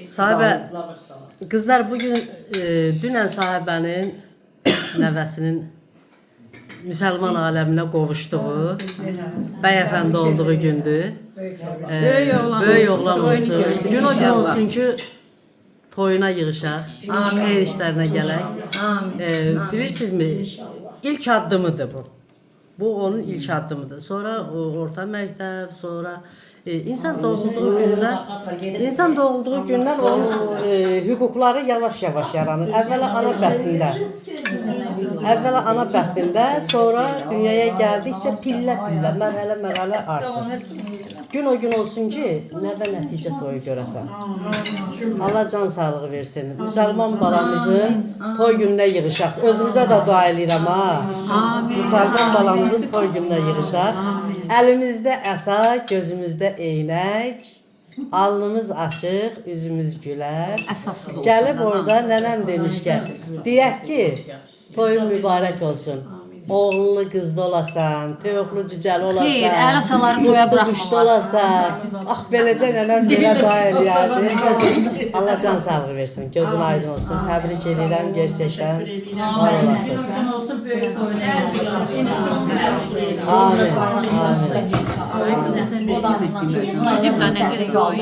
Sahibə, qızlar bugün dünən sahibənin nəvəsinin müsəlman aləminə qovuşduğu, bəyəfəndi olduğu gündür. Böyük oğlan olsun. Gün o gün olsun ki, toyuna yığışaq, xeyir işlərinə gələk. Bilirsinizmi, ilk addımıdır bu. Bu onun ilk addımıdır. Sonra orta məktəb, sonra insan doğulduğu gündən onun hüquqları yavaş-yavaş yaranır. Əvvəla ana bətnində, sonra dünyaya gəldikcə pillə-pillə, mərhələ-mərhələ artır. Gün o gün olsun ki, nəvə nəticə toyu görəsən. Allah can sağlığı versin. Müsəlman balamızın toy gününə yığışaq. Özümüzə də dua edirəm ha. Müsəlman balamızın toy gününə yığışaq. Əlimizdə əsa, gözümüzdə eynək, alnımız açıq, üzümüz gülər. Gəlib orada nənəm demişkən, deyək ki, toyun mübarək olsun. Oğullu qızlı olasan, toyuqlu cücəli olasan. Xeyr, ərasaları qoya buraxmalar. Olasan. Ax, beləcə nənəm belə dua eləyərdi. Allah can sağlığı versin, gözün aydın olsun. Təbrik edirəm, gerçəkdən var olasınız. Amin, amin. O da